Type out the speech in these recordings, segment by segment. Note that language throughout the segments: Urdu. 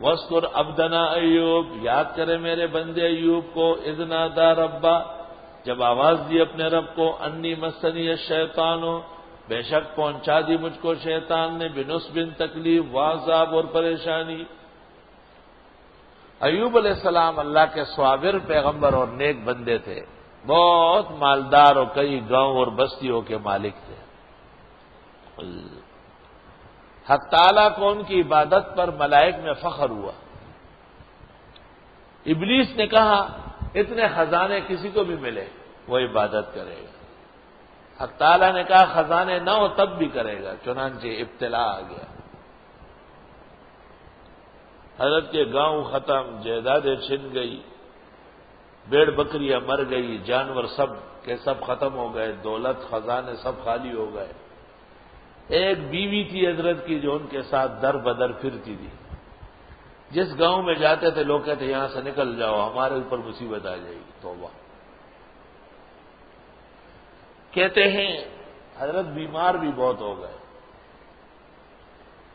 وَاذْكُرْ عَبْدَنَا ایوب، یاد کرے میرے بندے ایوب کو، اذ نادى رَبَّهُ، جب آواز دی اپنے رب کو، انی مسنی الشیطان، بے شک پہنچا دی مجھ کو شیطان نے، بنصب تکلیف، وعذاب اور پریشانی۔ ایوب علیہ السلام اللہ کے صابر پیغمبر اور نیک بندے تھے، بہت مالدار اور کئی گاؤں اور بستیوں کے مالک تھے۔ حق تعالیٰ کو ان کی عبادت پر ملائک میں فخر ہوا۔ ابلیس نے کہا اتنے خزانے کسی کو بھی ملے وہ عبادت کرے گا۔ حق تعالیٰ نے کہا خزانے نہ ہو تب بھی کرے گا، چنانچہ ابتلا آ گیا۔ حضرت کے گاؤں ختم، جائیدادیں چھن گئی، بھیڑ بکریاں مر گئی، جانور سب کے سب ختم ہو گئے، دولت خزانے سب خالی ہو گئے۔ ایک بیوی تھی حضرت کی جو ان کے ساتھ در بدر پھرتی تھی، جس گاؤں میں جاتے تھے لوگ کہتے یہاں سے نکل جاؤ ہمارے اوپر مصیبت آ جائے گی۔ توبہ۔ کہتے ہیں حضرت بیمار بھی بہت ہو گئے۔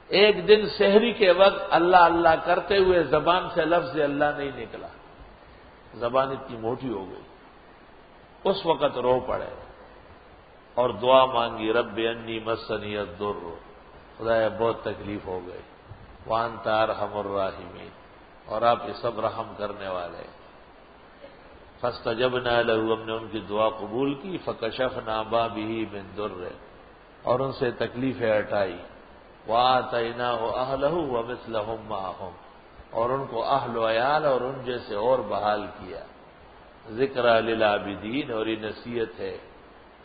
ایک دن سحری کے وقت اللہ اللہ کرتے ہوئے زبان سے لفظ اللہ نہیں نکلا، زبان اتنی موٹی ہو گئی، اس وقت رو پڑے اور دعا مانگی، رب انی مسنی الضر، خدایا بہت تکلیف ہو گئی، وانت ارحم الراحمین، اور آپ یہ سب رحم کرنے والے۔ فاستجبنا له، ہم نے ان کی دعا قبول کی، فکشفنا ما به من ضر، اور ان سے تکلیفیں ہٹائی، وآتیناہ اہلہ ومثلہم معہم، اور ان کو اہل و عیال اور ان جیسے اور بحال کیا۔ ذکرى للعابدین، اور یہ نصیحت ہے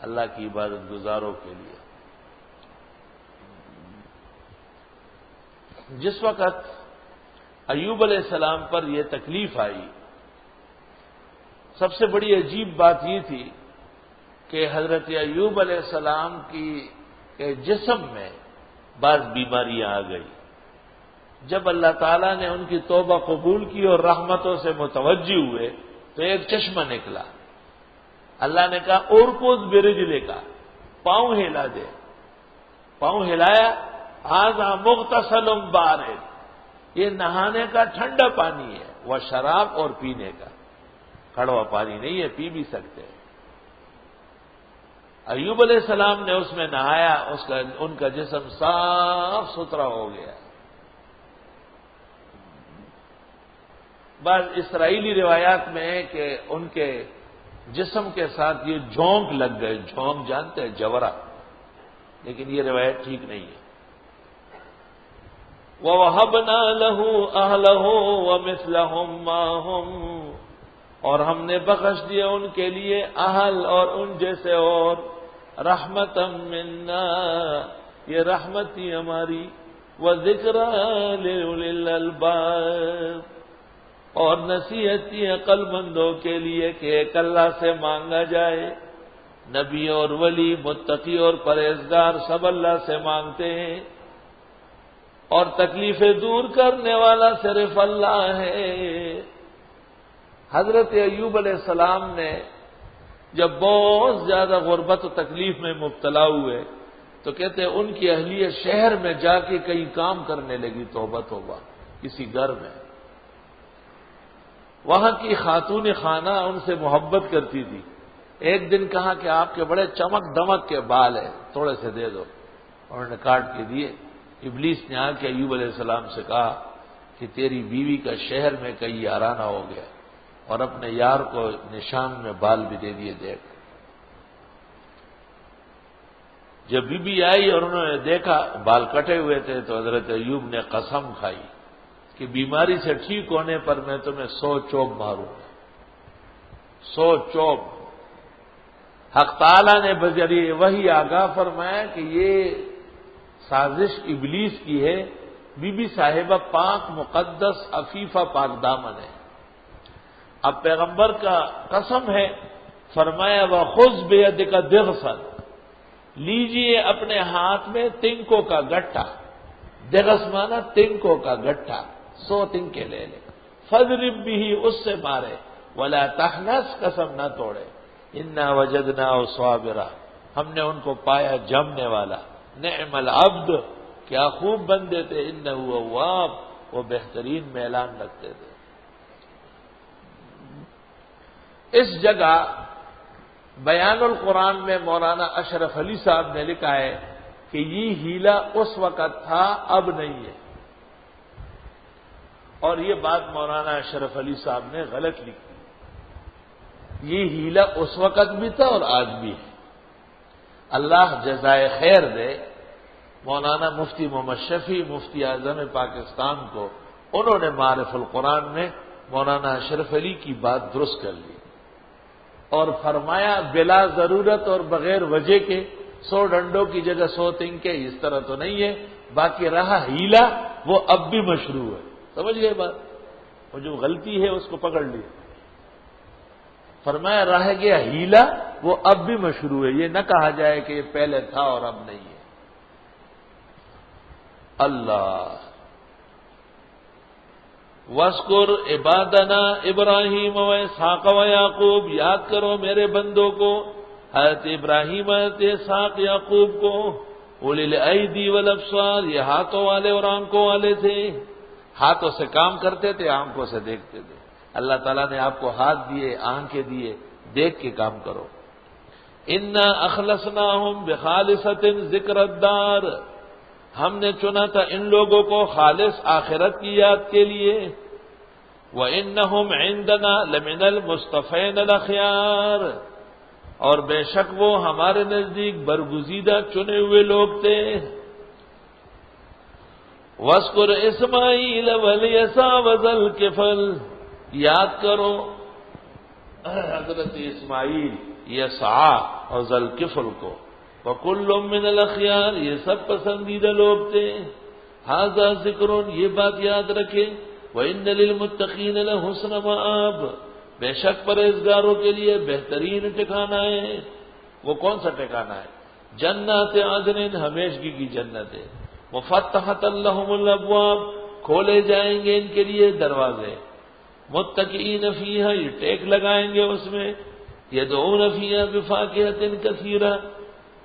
اللہ کی عبادت گزاروں کے لیے۔ جس وقت ایوب علیہ السلام پر یہ تکلیف آئی، سب سے بڑی عجیب بات یہ تھی کہ حضرت ایوب علیہ السلام کی جسم میں بعض بیماریاں آ گئی۔ جب اللہ تعالیٰ نے ان کی توبہ قبول کی اور رحمتوں سے متوجہ ہوئے تو ایک چشمہ نکلا۔ اللہ نے کہا ارکض برجلک کا، پاؤں ہلا دے، پاؤں ہلایا، ھذا مغتسل بارد، یہ نہانے کا ٹھنڈا پانی ہے، وہ شراب اور پینے کا، کڑوا پانی نہیں ہے، پی بھی سکتے ہیں۔ ایوب علیہ السلام نے اس میں نہایا، ان کا جسم صاف ستھرا ہو گیا۔ بعض اسرائیلی روایات میں ہے کہ ان کے جسم کے ساتھ یہ جھونک لگ گئے، جھونک جانتے ہیں جورا، لیکن یہ روایت ٹھیک نہیں ہے۔ وَوَهَبْنَا لَهُ أَهْلَهُ وَمِثْلَهُمْ مَعَهُمْ، اور ہم نے بخش دیا ان کے لیے اہل اور ان جیسے اور، رحمتم منا، یہ رحمت تھی ہماری، وذکریٰ لِأُولِي الْأَلْبَابِ، اور نصیحت تھی عقل مندوں کے لیے کہ ایک اللہ سے مانگا جائے۔ نبی اور ولی، متقی اور پرہیزگار سب اللہ سے مانگتے ہیں، اور تکلیفیں دور کرنے والا صرف اللہ ہے۔ حضرت ایوب علیہ السلام نے جب بہت زیادہ غربت و تکلیف میں مبتلا ہوئے تو کہتے ہیں ان کی اہلیہ شہر میں جا کے کئی کام کرنے لگی، توبہ توبہ، کسی گھر میں۔ وہاں کی خاتون خانہ ان سے محبت کرتی تھی۔ ایک دن کہا کہ آپ کے بڑے چمک دمک کے بال ہیں، تھوڑے سے دے دو، انہوں نے کاٹ کے دیے۔ ابلیس نے آ کے ایوب علیہ السلام سے کہا کہ تیری بیوی کا شہر میں کئی یارانہ ہو گیا، اور اپنے یار کو نشان میں بال بھی دے دیے، دیکھ۔ جب بی بی آئی اور انہوں نے دیکھا بال کٹے ہوئے تھے تو حضرت ایوب نے قسم کھائی کہ بیماری سے ٹھیک ہونے پر میں تمہیں 100 چوب ماروں گا، 100 چوب۔ حق تعالیٰ نے بذریعہ وحی آگاہ فرمایا کہ یہ سازش ابلیس کی ہے۔ بی بی صاحبہ پاک مقدس عفیفہ پاک دامن ہے۔ اب پیغمبر کا قسم ہے، فرمایا وَخُذْ بِيَدِكَ دِغْسًا، لیجئے اپنے ہاتھ میں تنکوں کا گٹھا، دغس مانا تنکوں کا گٹھا، 100 تنکے لے لے، فَاضْرِب بِهِ، اس سے مارے، وَلَا تَحْنَثْ، قسم نہ توڑے، إِنَّا وَجَدْنَاهُ صَابِرًا، ہم نے ان کو پایا جمنے والا، نعم العبد، کیا خوب بندے تھے، إِنَّهُ أَوَّابٌ، وہ بہترین میلان رکھتے تھے۔ اس جگہ بیان القرآن میں مولانا اشرف علی صاحب نے لکھا ہے کہ یہ ہیلا اس وقت تھا، اب نہیں ہے، اور یہ بات مولانا اشرف علی صاحب نے غلط لکھی۔ یہ ہیلا اس وقت بھی تھا اور آج بھی ہے۔ اللہ جزائے خیر دے مولانا مفتی محمد شفیع مفتی اعظم پاکستان کو، انہوں نے معارف القرآن میں مولانا اشرف علی کی بات درست کر لی اور فرمایا بلا ضرورت اور بغیر وجہ کے 100 ڈنڈوں کی جگہ 100 تنکے، اس طرح تو نہیں ہے۔ باقی رہا ہیلا، وہ اب بھی مشروع ہے۔ سمجھ گئے بات؟ وہ جو غلطی ہے اس کو پکڑ لی۔ فرمایا رہ گیا ہیلا، وہ اب بھی مشروع ہے، یہ نہ کہا جائے کہ یہ پہلے تھا اور اب نہیں ہے۔ اللہ وَاذْكُرْ عِبَادَنَا ابراہیم و اسحاق و یعقوب، یاد کرو میرے بندوں کو، حضرت ابراہیم، حضرت اسحاق، یعقوب کو، اولي الایدی والابصار، یہ ہاتھوں والے اور آنکھوں والے تھے، ہاتھوں سے کام کرتے تھے، آنکھوں سے دیکھتے تھے۔ اللہ تعالیٰ نے آپ کو ہاتھ دیے، آنکھیں دیے، دیکھ کے کام کرو۔ اِنَّا أَخْلَصْنَاهُمْ بِخَالِصَةٍ ذِكْرَ الدَّارِ، ہم نے چنا تھا ان لوگوں کو خالص آخرت کی یاد کے لیے۔ وَإِنَّهُمْ عِندَنَا لَمِنَ الْمُصْطَفَيْنَ الْأَخْيَارِ، اور بے شک وہ ہمارے نزدیک برگزیدہ چنے ہوئے لوگ تھے۔ وَاذْكُرْ إِسْمَاعِيلَ وَالْيَسَعَ وَذَا الْكِفْلِ، یاد کرو حضرت اسماعیل، یسع اور ذا الکفل کو۔ وَكُلٌّ مِّنَ الْأَخْيَارِ، یہ سب پسندیدہ لوگ تھے۔ ھذا ذکر، یہ بات یاد رکھیں۔ وَإِنَّ لِلْمُتَّقِينَ لَحُسْنَ مَآبٍ، بے شک پرہیزگاروں کے لیے بہترین ٹھکانہ ہے۔ وہ کون سا ٹھکانہ ہے؟ جنات عدن، ہمیشگی کی جنت ہے۔ مفتحۃ لہم الابواب، کھولے جائیں گے ان کے لیے دروازے۔ متکئین فیہا، یہ ٹیک لگائیں گے اس میں۔ یدعون فیہا بفاکہۃ کثیرہ،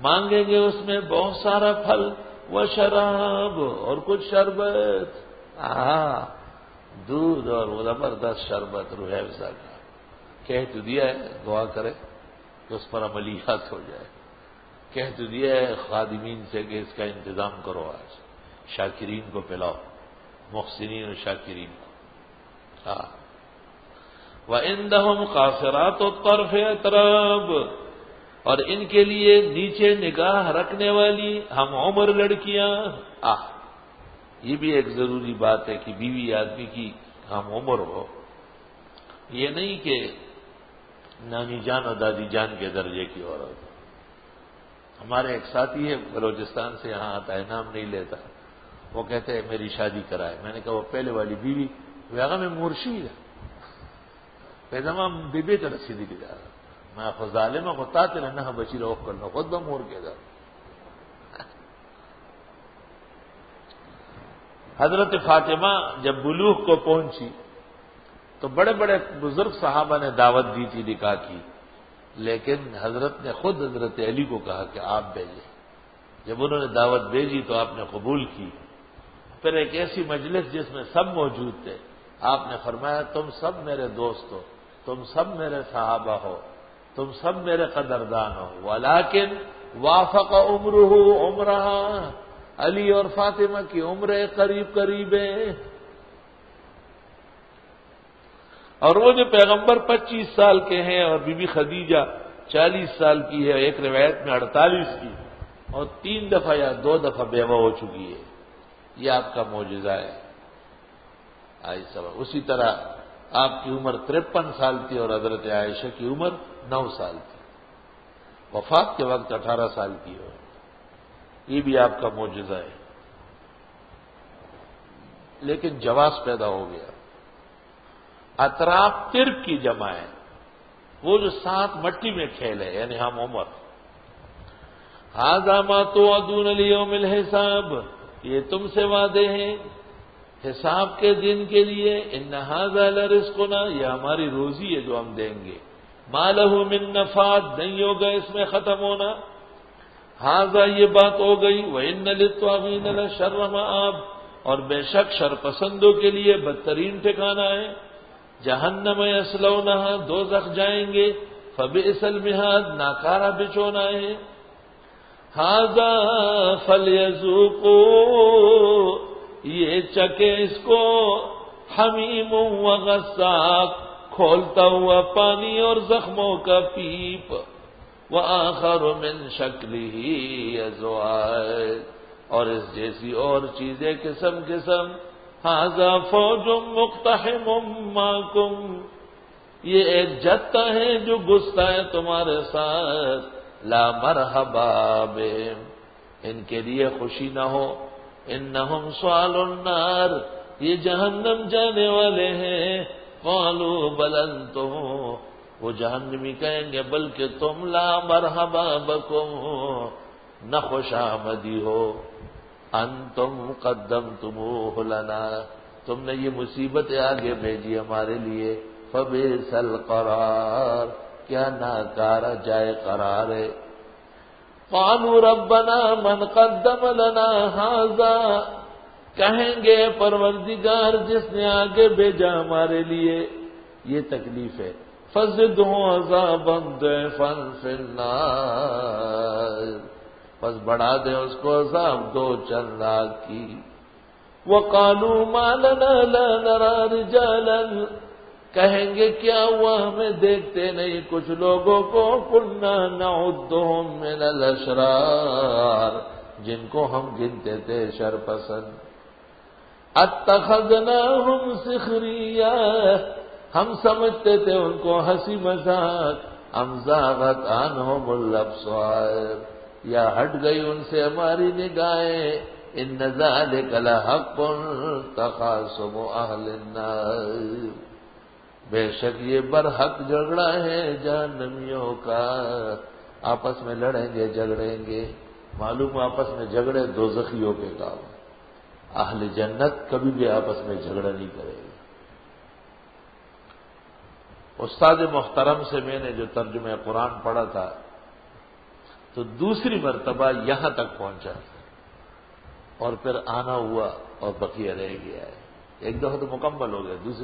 مانگیں گے اس میں بہت سارا پھل۔ وشراب، اور کچھ شربت، دودھ اور وہ زبردست شربت روح افزا کا۔ کہہ تو دیا ہے دعا کرے تو اس پر عملیات ہو جائے۔ کہہ تو دیا ہے خادمین سے کہ اس کا انتظام کرو، آج شاکرین کو پلاؤ، محسنین و شاکرین کو۔ وَعِندَهُمْ قَاصِرَاتُ الطَّرْفِ أَتْرَابٌ، اور ان کے لیے نیچے نگاہ رکھنے والی ہم عمر لڑکیاں۔ یہ بھی ایک ضروری بات ہے کہ بیوی آدمی کی ہم عمر ہو، یہ نہیں کہ نانی جان اور دادی جان کے درجے کی عورت۔ ہمارے ایک ساتھی ہے بلوچستان سے، یہاں آتا ہے، نام نہیں لیتا، وہ کہتے ہیں میری شادی کرائے۔ میں نے کہا وہ پہلے والی بیوی ویغا میں مورشی ہے، پیداما بیبی تو رسیدی کی جا رہا، میں خود ظالمہ کو تاتے رہنا بچی روک کرنا، خود بمور کے در۔ حضرت فاطمہ جب بلوغ کو پہنچی تو بڑے بڑے بزرگ صحابہ نے دعوت دی تھی نکاح کی، لیکن حضرت نے خود حضرت علی کو کہا کہ آپ بھیجیں۔ جب انہوں نے دعوت بھیجی تو آپ نے قبول کی۔ پھر ایک ایسی مجلس جس میں سب موجود تھے، آپ نے فرمایا تم سب میرے دوست ہو، تم سب میرے صحابہ ہو، تم سب میرے قدردان ہو، ولیکن وافق عمرہ عمرہا، علی اور فاطمہ کی عمریں قریب قریب ہیں۔ اور وہ جو پیغمبر 25 سال کے ہیں اور بی بی خدیجہ 40 سال کی ہے، ایک روایت میں 48 کی، اور 3 دفعہ یا 2 دفعہ بیوہ ہو چکی ہے، یہ آپ کا معجزہ ہے۔ اسی طرح آپ کی عمر 53 سال تھی اور حضرت عائشہ کی عمر 9 سال تھی، وفات کے وقت 18 سال کی ہو، یہ بھی آپ کا معجزہ ہے۔ لیکن جواز پیدا ہو گیا۔ اطراف ترک کی جمع ہے، وہ جو 7 مٹی میں کھیل ہے، یعنی ہم عمر۔ ھذا ما توعدون لیوم الحساب، یہ تم سے وعدے ہیں حساب کے دن کے لیے۔ ان ھذا لرزقنا، یہ ہماری روزی ہے جو ہم دیں گے۔ ما لہ من نفاد، نہیں ہوگا اس میں ختم ہونا۔ ھذا، یہ بات ہو گئی۔ وان للطاغین لشر مآب، اور بے شک شرپسندوں کے لیے بدترین ٹھکانہ ہے. جہنم یصلونہا، دوزخ جائیں گے. فبئس المہاد، ناکارہ بچونا ہے. ھذا فلیذوقوا، یہ چکے اس کو. حمیم وغساق، کھولتا ہوا پانی اور زخموں کا پیپ. وآخر من شکلہ ازواج، اور اس جیسی اور چیزیں قسم قسم. ھذا فوج مقتحم معکم، یہ ایک جتھا ہے جو گھستا ہے تمہارے ساتھ. لا مرحبا بہم، ان کے لیے خوشی نہ ہو. انہم صال النار، یہ جہنم جانے والے ہیں. قالوا بل انتم، وہ جہنمی کہیں گے بلکہ تم. لا مرحبا بکم، نہ خوش آمدی ہو. انتم قدمتموہ لنا، تم نے یہ مصیبت آگے بھیجی ہمارے لیے. فبئس القرار، کیا ناکارہ جائے قرار ہے. قالوا ربنا من قدم لنا ھذا، کہیں گے پروردگار جس نے آگے بھیجا ہمارے لیے یہ تکلیف ہے. فزدہ عذابا ضعفا فی النار، پس بڑھا دے اس کو عذاب دو چند آگ کی. وقالوا ما لنا لا نرى رجالا، کہیں گے کیا ہوا ہمیں دیکھتے نہیں کچھ لوگوں کو. كنا نعدهم من الاشرار، جن کو ہم گنتے تھے شرپسند. اتخذناهم سخریا، ہم سمجھتے تھے ان کو ہنسی مذاق. ام زاغت عنهم الابصار، یا ہٹ گئی ان سے ہماری نگاہیں. ان ذلک لحق تخاصم اہل النار، بے شک یہ برحق جھگڑا ہے جہنمیوں کا. آپس میں لڑیں گے جھگڑیں گے، معلوم آپس میں جھگڑے دوزخیوں کے کام. اہل جنت کبھی بھی آپس میں جھگڑا نہیں کرے گا. استاد محترم سے میں نے جو ترجمہ قرآن پڑھا تھا تو دوسری مرتبہ یہاں تک پہنچا اور پھر آنا ہوا اور بقیہ رہ گیا ہے. ایک دفعہ تو مکمل ہو گیا، دوسری